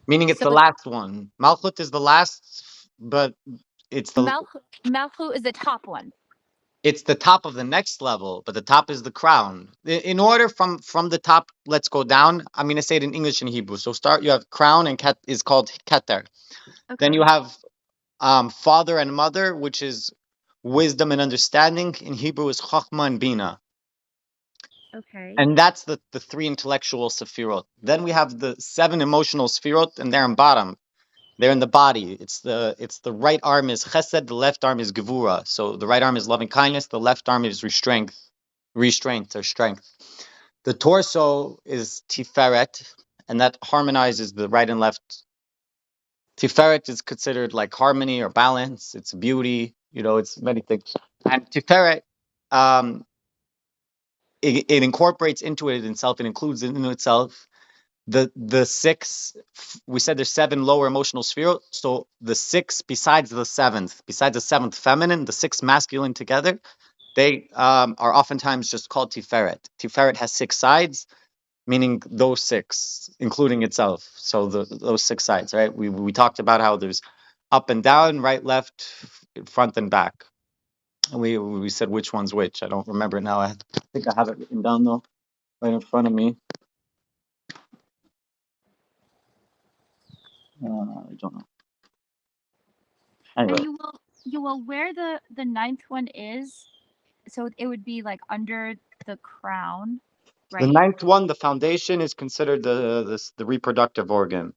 meaning it's So the last one. Malchut is the last, but it's the Malchut is the top one. it's the top of the next level, but the top is the crown. In order from the top, let's go down. I'm gonna say it in English and Hebrew. So start. You have crown and ket is called keter. Then you Okay. have father and mother, which is wisdom and understanding. In Hebrew is chachma and bina, Okay. and that's the three intellectual sefirot. Then we have the seven emotional sefirot, and they're in bottom. They're in the body. It's the right arm is chesed, the left arm is gevura. So the right arm is loving kindness, the left arm is restraint or strength. The torso is tiferet, and that harmonizes the right and left. Tiferet is considered like harmony or balance. It's beauty. It's many things. And tiferet, um, it incorporates into it itself. It includes into itself the six. We said there's seven lower emotional spheres. So the six besides the seventh feminine, the six masculine together, they are oftentimes just called tiferet. Tiferet has six sides, meaning those six, including itself. So those six sides, right? We talked about how there's up and down, right, left, front and back. And we said which one's which. I don't remember it now. I think I have it written down though, right in front of me. I don't know. And Anyway, you will where the ninth one is. So it would be like under the crown, the right? ninth one, the foundation, is considered the reproductive organ,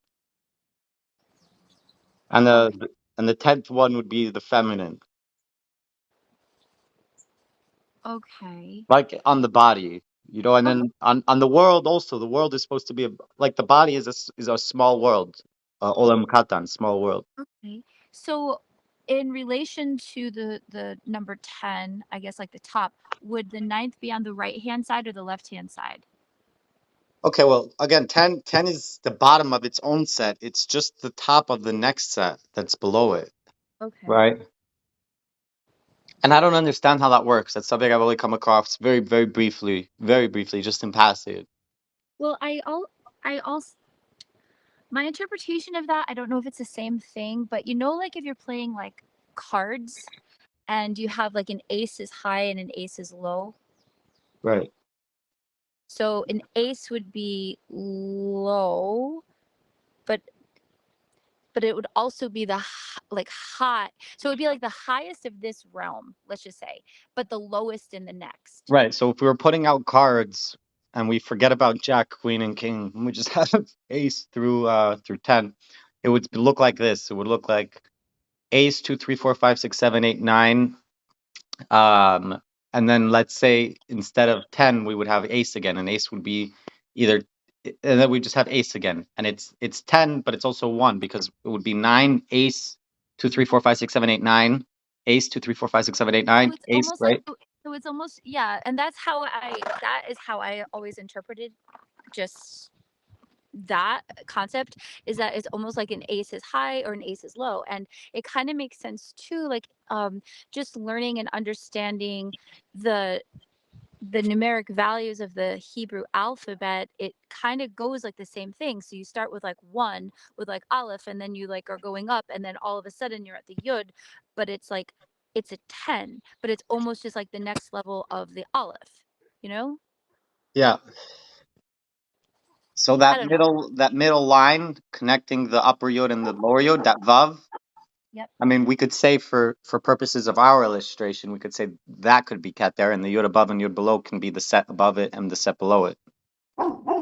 and Okay. the 10th one would be the feminine, Okay. like on the body. And Okay. then on the world also, the world is supposed to be like the body is a small world, olam katan, small world. Okay. So in relation to the number 10, I guess like the top, would the ninth be on the right hand side or the left hand side? Okay, well, again, ten is the bottom of its own set. It's just the top of the next set that's below it, Okay. right? And I don't understand how that works. That's something I've only come across very briefly, just in passing. Well, I also my interpretation of that, I don't know if it's the same thing, but like if you're playing like cards and you have like an ace is high and an ace is low. Right. So an ace would be low, but it would also be like high. So it would be like the highest of this realm, let's just say, but the lowest in the next. Right. So if we were putting out cards and we forget about Jack, Queen, and King, and we just have Ace through 10, it would look like this. It would look like Ace 2, 3, 4, 5, 6, 7, 8, 9. Um, and then let's say instead of 10, we would have Ace again, and Ace would be either, and then we just have Ace again, and it's 10, but it's also one because it would be 9 Ace 2, 3, 4, 5, 6, 7, 8, 9 Ace 2, 3, 4, 5, 6, 7, 8, So 9 it's Ace, almost like right? so it's almost yeah, and that is how I always interpreted just that concept is that it's almost like an ace is high or an ace is low, and it kind of makes sense too, like just learning and understanding the the numeric values of the Hebrew alphabet. It kind of goes like the same thing. So you start with like one with like aleph, and then you like are going up, and then all of a sudden you're at the yud, but it's like it's a 10, but it's almost just like the next level of the aleph, you know? Yeah. So I that don't know. middle line connecting the upper yod and the lower yod, that vav. Yep. I mean, we could say for purposes of our illustration, we could say that could be ket there, and the yod above and yod below can be the set above it and the set below it.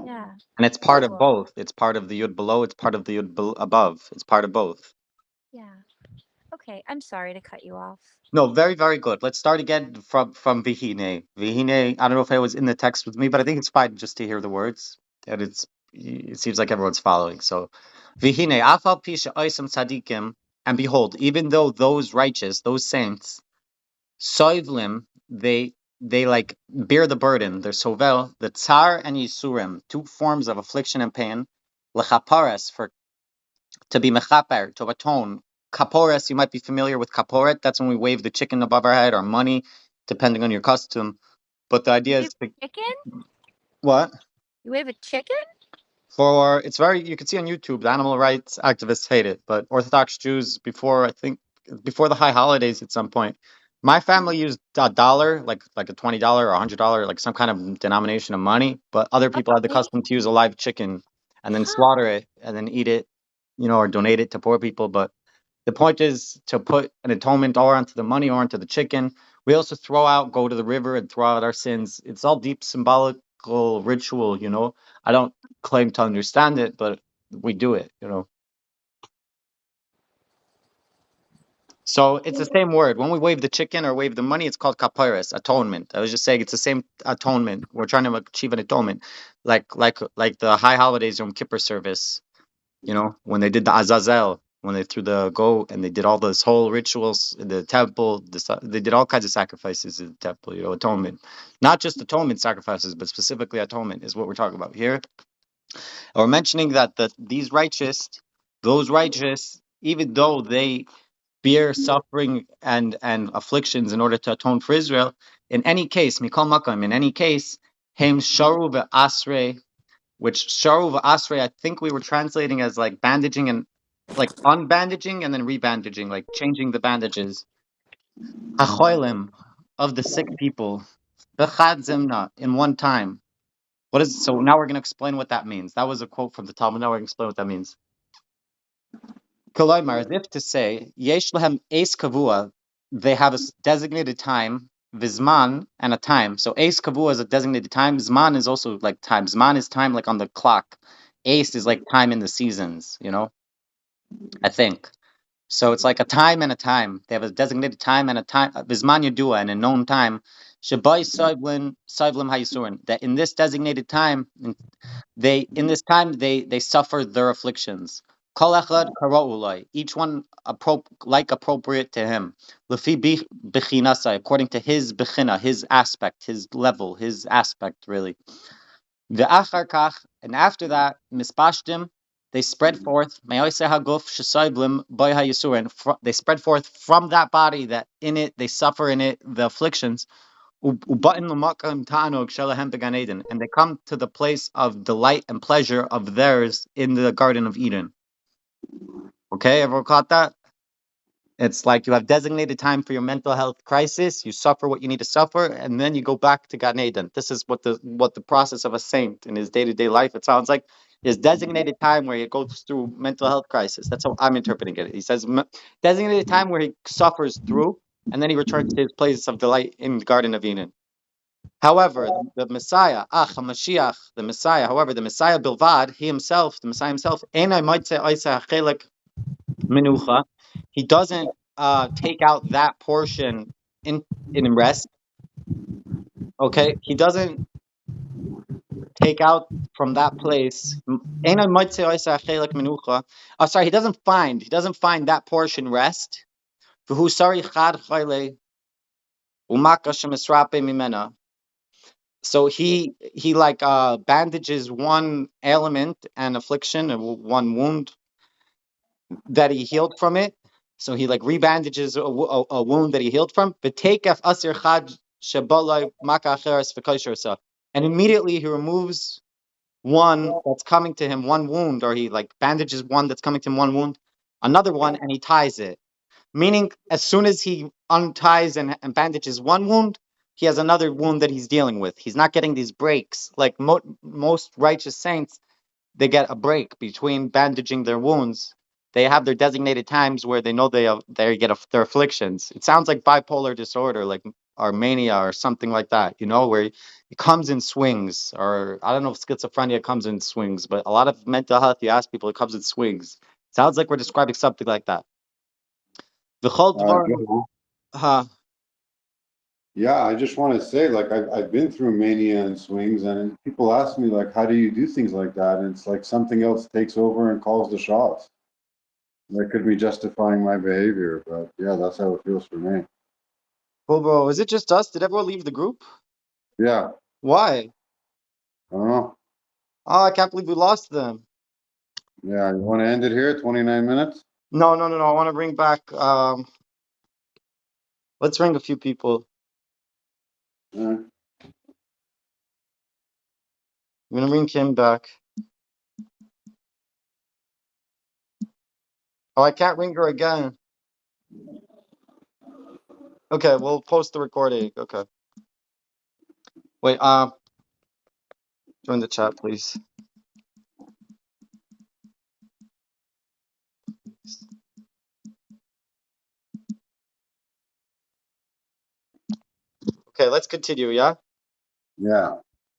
Yeah. And it's part of Cool. both. It's part of the yod below. It's part of the above. It's part of both. Yeah. Okay. I'm sorry to cut you off. No, very, very good. Let's start again from vihine. Vihine. I don't know if it was in the text with me, but I think it's fine just to hear the words. And it seems like everyone's following. So, vihine afal pisha oisam tzadikim. And behold, even though those righteous, those saints, soivlim, they like bear the burden. They're sovel, the tsar and yisurim, two forms of affliction and pain. Lechaparas, for to be mechaper, to atone. Kaporas, you might be familiar with kaporet. That's when we wave the chicken above our head or money, depending on your custom. But the You idea wave is to, a chicken? what? You wave a chicken? For it's very you can see on YouTube the animal rights activists hate it, but Orthodox Jews before the high holidays at some point, my family used a dollar, like a $20 or $100, like some kind of denomination of money, but other people had the Okay. custom to use a live chicken and then Yeah. slaughter it and then eat it, or donate it to poor people. But the point is to put an atonement or onto the money or onto the chicken. We also go to the river and throw out our sins. It's all deep symbolical ritual. I don't claim to understand it, but we do it. So it's the same word. When we wave the chicken or wave the money, it's called kaparis, atonement. I was just saying it's the same atonement. We're trying to achieve an atonement, like the high holidays Yom Kippur service. When they did the Azazel, when they threw the goat, and they did all those whole rituals in the temple. They did all kinds of sacrifices in the temple. Atonement, not just atonement sacrifices, but specifically atonement is what we're talking about here. And we're mentioning that those righteous, even though they bear suffering and afflictions in order to atone for Israel, in any case, mikol makam, in any case, hem sharu ve'asre, which sharu ve'asre, I think we were translating as like bandaging and like unbandaging and then rebandaging, like changing the bandages. Hachoilim, of the sick people, bechad zimna, in one time. So now we're going to explain what that means. That was a quote from the Talmud. Now we're going to explain what that means. Kolaimar, as if to say, Yesh lehem eis kavua, they have a designated time, vizman, and a time. So eis kavua is a designated time. Zman is also like time. Zman is time like on the clock. Eis is like time in the seasons, I think. So it's like a time and a time. They have a designated time and a time. Vizman yadua, and a known time. Shabai saivlim hayisurin. That in this designated time, in this time they suffered their afflictions. Kol echad karo, each one appropriate to him. Lefi bechinasai, according to his bechina, his aspect, his level, his aspect really. Ve'achar kach, and after that, mispashtim, they spread forth. Me'oseh haguf shesaiblim boy hayisurin. They spread forth from that body that in it they suffer in it the afflictions. And they come to the place of delight and pleasure of theirs in the Garden of Eden. Okay, everyone caught that? It's like you have designated time for your mental health crisis. You suffer what you need to suffer, and then you go back to Gan Eden. This is what the process of a saint in his day-to-day life. It sounds like his designated time where he goes through mental health crisis. That's how I'm interpreting it. He says designated time where he suffers through, and then he returns to his place of delight in the Garden of Eden. However, the Messiah, HaMashiach, the Messiah, however, the Messiah Bilvad, the Messiah himself, Enai Moitze Oisa Chelek Menucha, he doesn't take out that portion in rest. Okay, he doesn't take out from that place. Enai Moitze Oisa Chelek Menucha. Oh, sorry, he doesn't find that portion rest. V'hu sari chad chayle umaka shemisrape mimena. So he like bandages one ailment and affliction and one wound that he healed from it. So he like rebandages a wound that he healed from. V'tekef asir chad shebalai maka acheres v'kosher, and immediately he removes one that's coming to him, one wound, or he like bandages one that's coming to him, one wound, another one, and he ties it. Meaning, as soon as he unties and bandages one wound, he has another wound that he's dealing with. He's not getting these breaks. Like most righteous saints, they get a break between bandaging their wounds. They have their designated times where they know they get their afflictions. It sounds like bipolar disorder, like or mania or something like that. Where it comes in swings, or I don't know if schizophrenia comes in swings, but a lot of mental health, you ask people, it comes in swings. Sounds like we're describing something like that. V'chol dvarim, Yeah, I just want to say, like, I've been through mania and swings, and people ask me, like, how do you do things like that? And it's like something else takes over and calls the shots. That could be justifying my behavior, but yeah, that's how it feels for me. Well, bro, is it just us? Did everyone leave the group? Yeah, Why? I don't know. Oh, I can't believe we lost them. Yeah, you want to end it here? 29 minutes? No, no, no, no. I want to bring back. Let's ring a few people. Uh, I'm gonna bring Kim back. Oh, I can't ring her again. Okay, we'll post the recording. Okay. Wait, join the chat, please. Okay, let's continue, yeah? Yeah.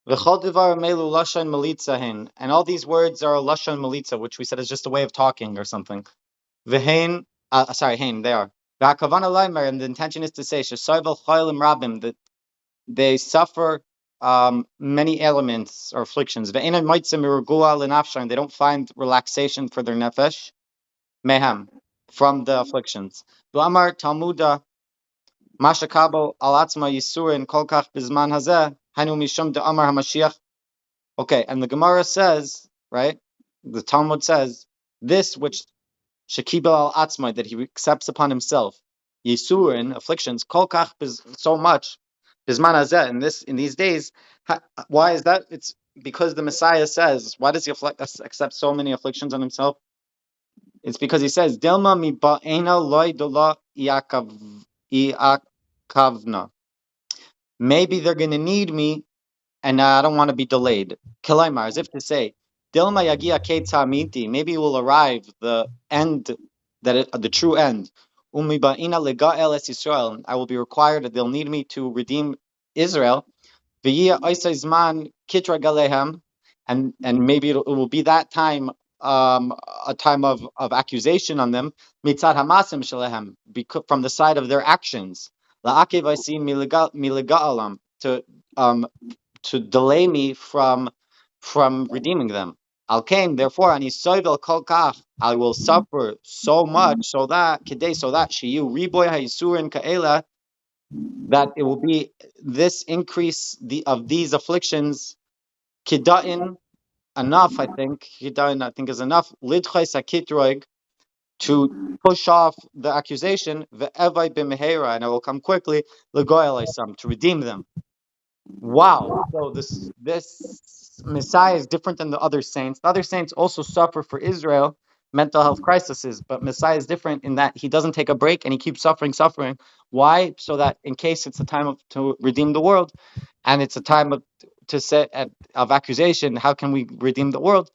V'chol divar melu lashon melitza hin. And all these words are lashon melitza, which we said is just a way of talking or something. V'hein, hein, they are. V'hakavana leimer, and the intention is to say, shesoivel choilim rabim, that they suffer many ailments or afflictions. Ve'enan moitzim mirugua l'nafshan, they don't find relaxation for their nefesh. Mehem, from the afflictions. V'amar Talmuda, Mashakabo al atzma yisurin kol kach bizman hazeh, hainu mishum de amar hamashiach. Okay, and the Gemara says, right? The Talmud says, this which Shekibel al atzma, that he accepts upon himself, yisurin, afflictions, kol kach so much, bizman hazeh, in these days. Why is that? It's because the Messiah says, why does he accept so many afflictions on himself? It's because he says, Dilma mi ba'ena loy dola iakavna. Maybe they're going to need me, and I don't want to be delayed. Kilaimar, as if to say, Dilma yagia ketamiti. Maybe it will arrive the end, the true end. Umi ba'ena legael es Yisrael. I will be required that they'll need me to redeem Israel. V'yia oisay kitra galehem, and maybe it will be that time, a time of accusation on them, mitzad hamasim shalehem, from the side of their actions, la'akev asim miliga'alam, to delay me from redeeming them. Al kain, therefore, ani soivel kol kach, I will suffer so much, so that shiyu riboy ha'yisurin ka'ela, that it will be this increase of these afflictions, kida'in, enough, I think, kida'in, I think is enough, lidchai sakitroig, to push off the accusation, ve'evai b'mehera, and I will come quickly, legoyel isam, to redeem them. Wow. So this Messiah is different than the other saints. The other saints also suffer for Israel mental health crises, but Messiah is different in that he doesn't take a break and he keeps suffering. Why? So that in case it's a time to redeem the world, and it's a time of accusation, how can we redeem the world?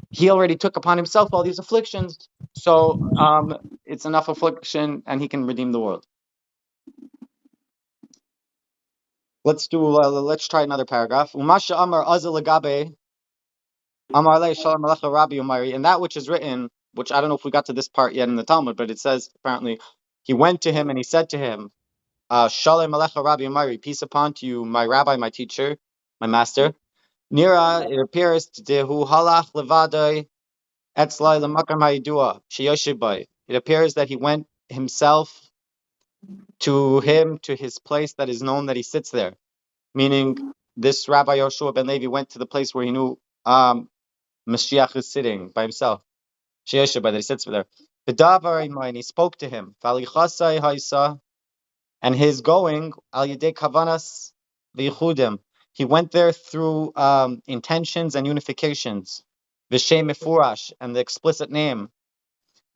He already took upon himself all these afflictions, so it's enough affliction, and he can redeem the world. Let's try another paragraph. Umasha Amar Azal Lagabe Amar Le Shalom Alecha Rabbi Umari, and that which is written, which I don't know if we got to this part yet in the Talmud, but it says apparently he went to him and he said to him, Shalom Alecha Rabbi Umari, peace upon to you, my rabbi, my teacher, my master. Nira, it appears Dehu Halach Levadai Etzlai Lamakam Hayidua Sheyoshibai. It appears that he went himself to his place that is known, that he sits there. Meaning, this Rabbi Yoshua ben Levi went to the place where he knew Mashiach is sitting by himself. Sheyoshibai, that he sits there. And he spoke to him. And his going, al yedei kavanas v'yichudim. He went there through intentions and unifications. V'shem mefurash, and the explicit name.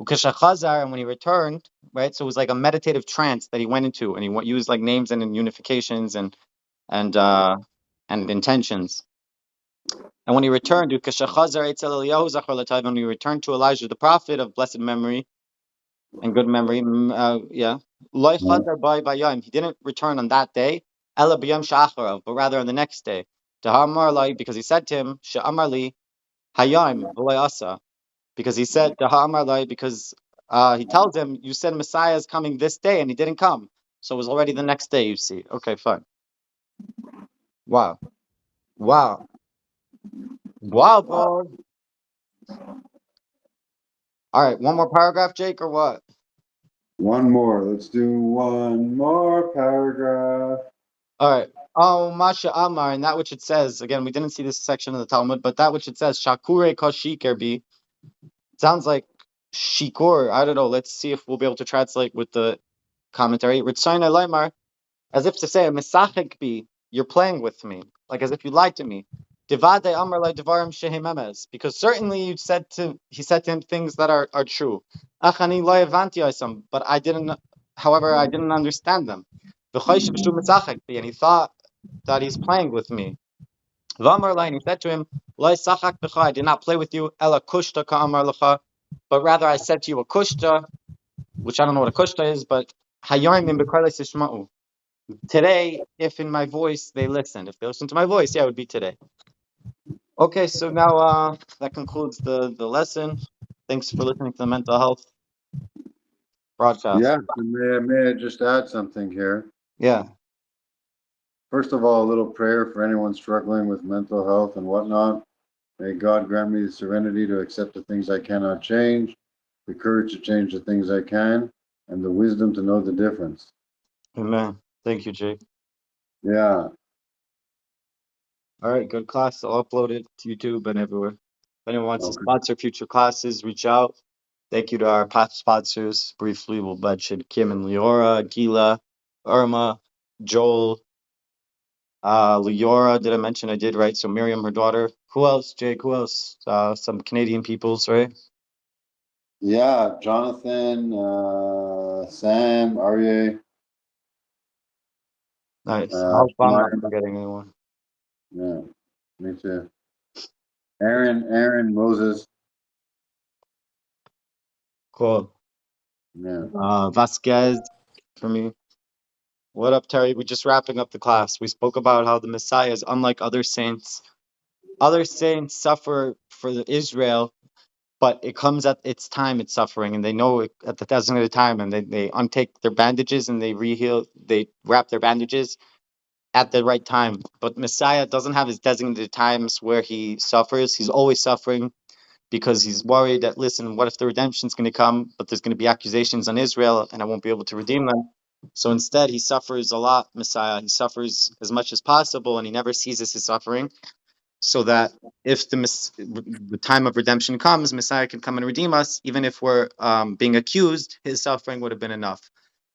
Ukeshachazar, and when he returned, right? So it was like a meditative trance that he went into, and he used like names and unifications and intentions. And when he returned, when he returned to Elijah the prophet of blessed memory and good memory, he didn't return on that day, but rather on the next day. Because he said to him, because he said, because he tells him, you said Messiah is coming this day, and he didn't come. So it was already the next day, you see. Okay, fine. Wow, bro. All right, one more paragraph, Jake, or what? One more. Let's do one more paragraph. All right. Oh, Masha Amar, and that which it says, again, we didn't see this section of the Talmud, but that which it says, Shakure Koshiker bi, sounds like Shikur. I don't know. Let's see if we'll be able to translate with the commentary. Ritzaina Laimar, as if to say, Misachik bi, you're playing with me, like as if you lied to me. Divade Amar Lai Devarim Shehem Emes, because certainly he said to him things that are true. Achani Lo Avanti Osam, but however, I didn't understand them. V'chosh B'shu Mitzachek bi, and he thought that he's playing with me. V'amar Lai, and he said to him, Lo Sachak B'cha, I did not play with you, Ela Kushta Ka'amar L'cha, but rather I said to you a Kushta, which I don't know what a Kushta is, but Hayoim in B'karle Sishma'u. Today, if in my voice they listen, if they listen to my voice, yeah, it would be today. Okay, so now that concludes the lesson. Thanks for listening to the mental health broadcast. Yeah, and may I just add something here? Yeah. First of all, a little prayer for anyone struggling with mental health and whatnot. May God grant me the serenity to accept the things I cannot change, the courage to change the things I can, and the wisdom to know the difference. Amen. Thank you, Jake. Yeah. All right, good class. I'll upload it to YouTube and everywhere. If anyone wants to Okay. sponsor future classes, reach out. Thank you to our past sponsors. Briefly, we'll mention Kim and Leora, Gila, Irma, Joel, Leora. Did I mention I did, right? So Miriam, her daughter. Who else, Jake? Who else? Some Canadian peoples, right? Yeah, Jonathan, Sam, Aryeh, Nice. I hope I'm not Shemaya. forgetting anyone. Yeah, me too. Aaron, Moses. Cool. Yeah. Vasquez for me. What up, Terry? We're just wrapping up the class. We spoke about how the Messiah is unlike other saints. Other saints suffer for Israel, but it comes at its time, it's suffering, and they know it at the designated time, and they untake their bandages and they they wrap their bandages at the right time. But Messiah doesn't have his designated times where he suffers. He's always suffering because he's worried that, listen, what if the redemption's going to come, but there's going to be accusations on Israel and I won't be able to redeem them. So instead, he suffers a lot, Messiah. He suffers as much as possible and he never ceases his suffering so that if the time of redemption comes, Messiah can come and redeem us. Even if we're being accused, his suffering would have been enough.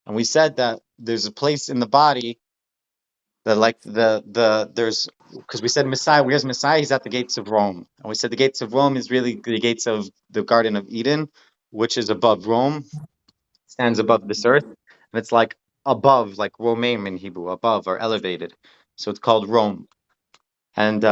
And we said that there's a place in the body that, like there's, because we said Messiah, where's Messiah? He's at the gates of Rome, and we said the gates of Rome is really the gates of the Garden of Eden, which is above Rome, stands above this earth, and it's like above, like Romaim in Hebrew, above or elevated. So it's called Rome. And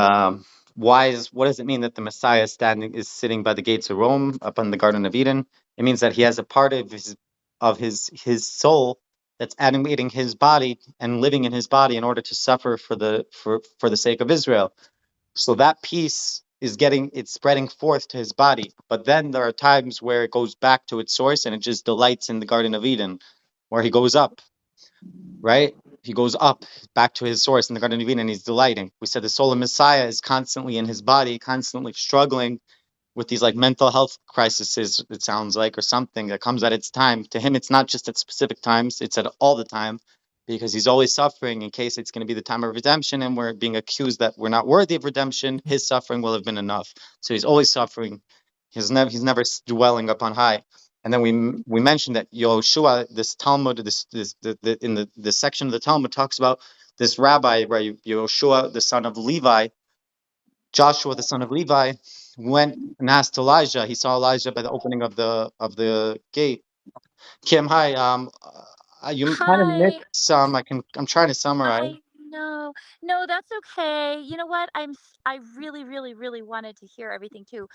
what does it mean that the Messiah is sitting by the gates of Rome up in the Garden of Eden? It means that he has a part of his soul that's animating his body and living in his body in order to suffer for the sake of Israel. So that piece is it's spreading forth to his body. But then there are times where it goes back to its source and it just delights in the Garden of Eden, where he goes up, right? He goes up back to his source in the Garden of Eden and he's delighting. We said the soul of Messiah is constantly in his body, constantly struggling with these like mental health crises, it sounds like, or something that comes at its time. To him, it's not just at specific times, it's at all the time, because he's always suffering in case it's going to be the time of redemption and we're being accused that we're not worthy of redemption. His suffering will have been enough. So he's always suffering. He's never dwelling upon high. And then we mentioned that Yoshua, this Talmud, in the section of the Talmud talks about this rabbi, right? Yoshua, the son of Levi, Joshua, the son of Levi, went and asked Elijah. He saw Elijah by the opening of the gate. Kim, hi. You kind of missed Hi. some. I'm trying to summarize. I know. No, that's okay. You know what? I really, really, really wanted to hear everything too.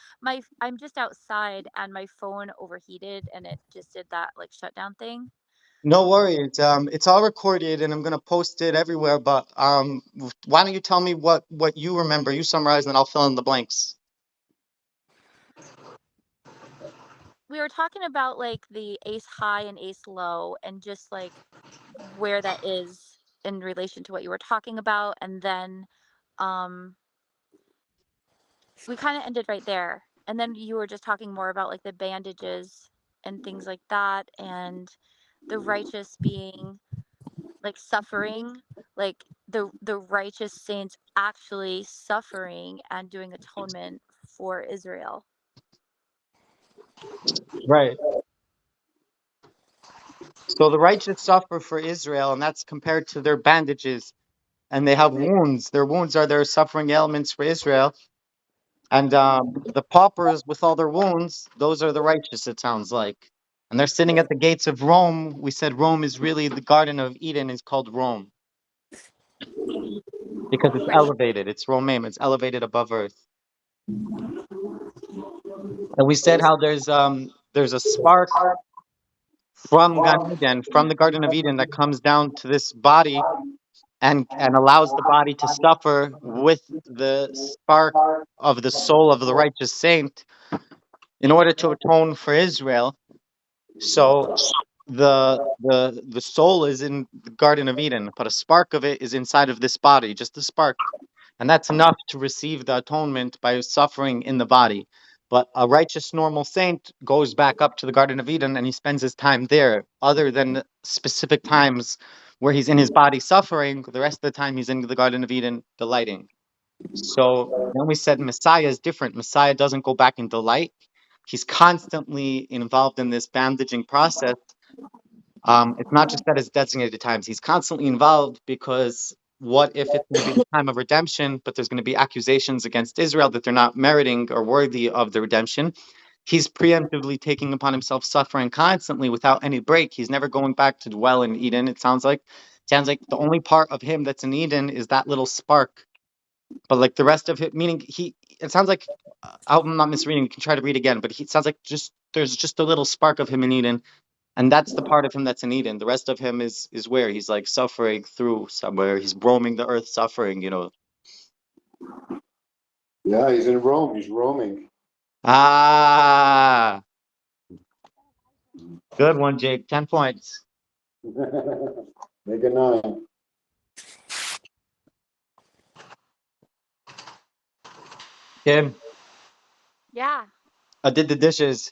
I'm just outside and my phone overheated and it just did that like shutdown thing. No worries. It's all recorded and I'm gonna post it everywhere. But why don't you tell me what you remember? You summarize, and then I'll fill in the blanks. We were talking about like the ace high and ace low and just like where that is in relation to what you were talking about, and then um we kind of ended right there. And then you were just talking more about like the bandages and things like that, and the righteous being like suffering, like the righteous saints actually suffering and doing atonement for Israel. Right. So the righteous suffer for Israel, and that's compared to their bandages. and they have wounds. Their wounds are their suffering ailments for Israel. And the paupers with all their wounds, those are the righteous, it sounds like. And they're sitting at the gates of Rome. We said Rome is really the Garden of Eden is called Rome because it's Right. elevated. It's Romaim. It's elevated above earth. And we said how there's a spark from Gan Eden, from the Garden of Eden, that comes down to this body and allows the body to suffer with the spark of the soul of the righteous saint in order to atone for Israel. So the soul is in the Garden of Eden, but a spark of it is inside of this body, just a spark. And that's enough to receive the atonement by suffering in the body. But a righteous normal saint goes back up to the Garden of Eden and he spends his time there, other than specific times where he's in his body suffering. The rest of the time he's in the Garden of Eden delighting. So then we said Messiah is different. Messiah doesn't go back in delight. He's constantly involved in this bandaging process. It's not just at his designated times. He's constantly involved because what if it's going to be the time of redemption, but there's going to be accusations against Israel that they're not meriting or worthy of the redemption? He's preemptively taking upon himself suffering constantly without any break. He's never going back to dwell in Eden. It sounds like the only part of him that's in Eden is that little spark. But like the rest of it, meaning it sounds like I hope I'm not misreading. You can try to read again, but it sounds like there's just a little spark of him in Eden, and that's the part of him that's in Eden. The rest of him is where he's like suffering through somewhere. He's roaming the earth, suffering. Yeah, he's in Rome. He's roaming. Ah, good one, Jake. 10 points. Make a 9. Kim, Yeah. I did the dishes.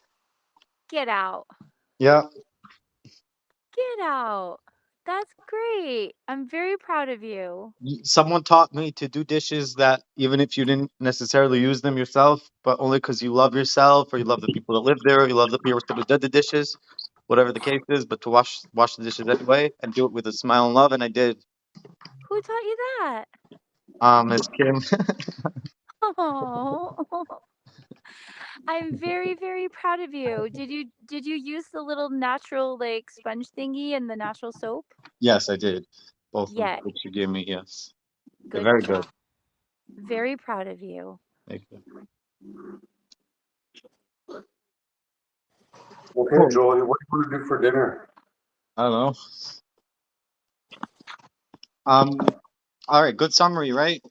Get out. Yeah. Get out. That's great. I'm very proud of you. Someone taught me to do dishes that even if you didn't necessarily use them yourself, but only because you love yourself or you love the people that live there, or you love the people that did the dishes, whatever the case is, but to wash the dishes anyway and do it with a smile and love, and I did. Who taught you that? It's Kim. Oh. I'm very, very proud of you. Did you use the little natural like sponge thingy and the natural soap? Yes, I did. Both of Yeah. which you gave me, yes. They're Good very good. job. Very proud of you. Thank you. Okay, Cool. Joel, what do you want to do for dinner? I don't know. All right, good summary, right?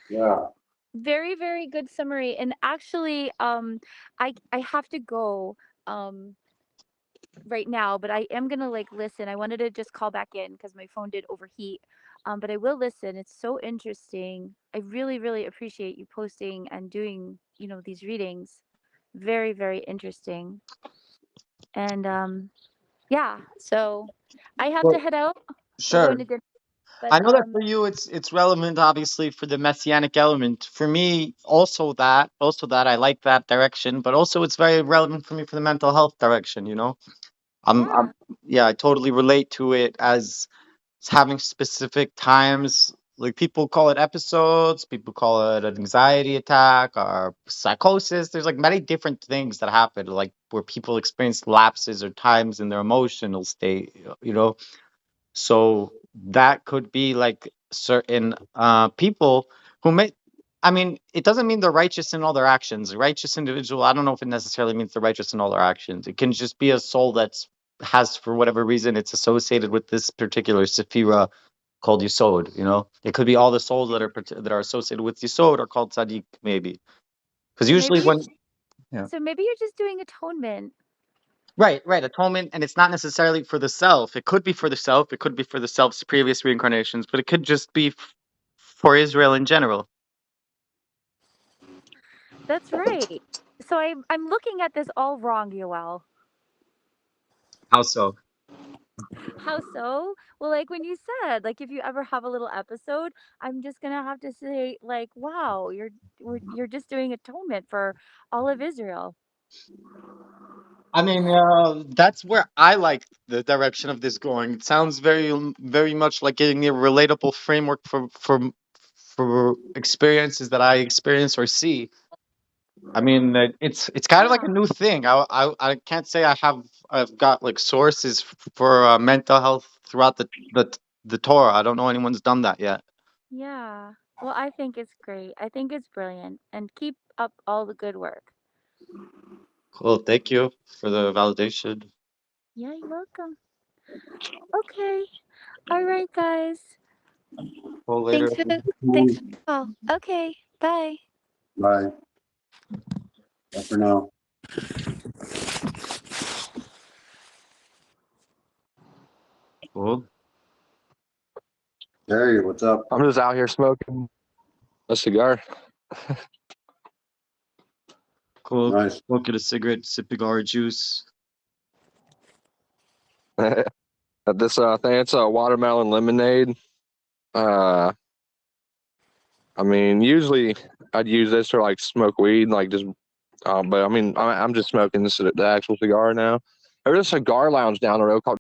Yeah. Very, very good summary. And actually, I have to go right now, but I am gonna like listen. I wanted to just call back in because my phone did overheat. But I will listen. It's so interesting. I really, really appreciate you posting and doing, these readings. Very, very interesting. And yeah, so I have to Well, head out. I'm sure. going to dinner. But I know that for you it's relevant obviously for the messianic element. For me, also that I like that direction, but also it's very relevant for me for the mental health direction. I'm yeah, yeah, I totally relate to it as having specific times. Like people call it episodes, people call it an anxiety attack or psychosis. There's like many different things that happen, like where people experience lapses or times in their emotional state, you know. So that could be like certain people who may, I mean, it doesn't mean they're righteous in all their actions. A righteous individual, I don't know if it necessarily means they're righteous in all their actions. It can just be a soul that's has, for whatever reason, it's associated with this particular sephira called Yisod. It could be all the souls that are associated with Yisod are called tzaddik, maybe. Because so maybe usually you when yeah. so maybe you're just doing atonement. Right, atonement, and it's not necessarily for the self. It could be for the self, it could be for the self's previous reincarnations, but it could just be for Israel in general. That's right. So I'm looking at this all wrong, Yoel. How so? How so? Well, like when you said, like if you ever have a little episode, I'm just gonna have to say, like, wow, you're just doing atonement for all of Israel. I mean, that's where I like the direction of this going. It sounds very much like getting a relatable framework for experiences that I experience or see. I mean, it's kind of like a Yeah. new thing. I can't say I've got like sources for mental health throughout the Torah. I don't know anyone's done that yet. Yeah. Well, I think it's great. I think it's brilliant. And keep up all the good work. Cool. Thank you for the validation. Yeah, you're welcome. Okay. All right, guys. Cool later. Thanks for the call. Okay. Bye. Bye. Bye for now. Cool. Terry, what's up? I'm just out here smoking a cigar. Cool. Nice. Smoking a cigarette, sipping orange juice. This I think it's a watermelon lemonade. I mean, usually I'd use this to like smoke weed, like just. But I mean, I'm just smoking this the actual cigar now. There's a cigar lounge down the road called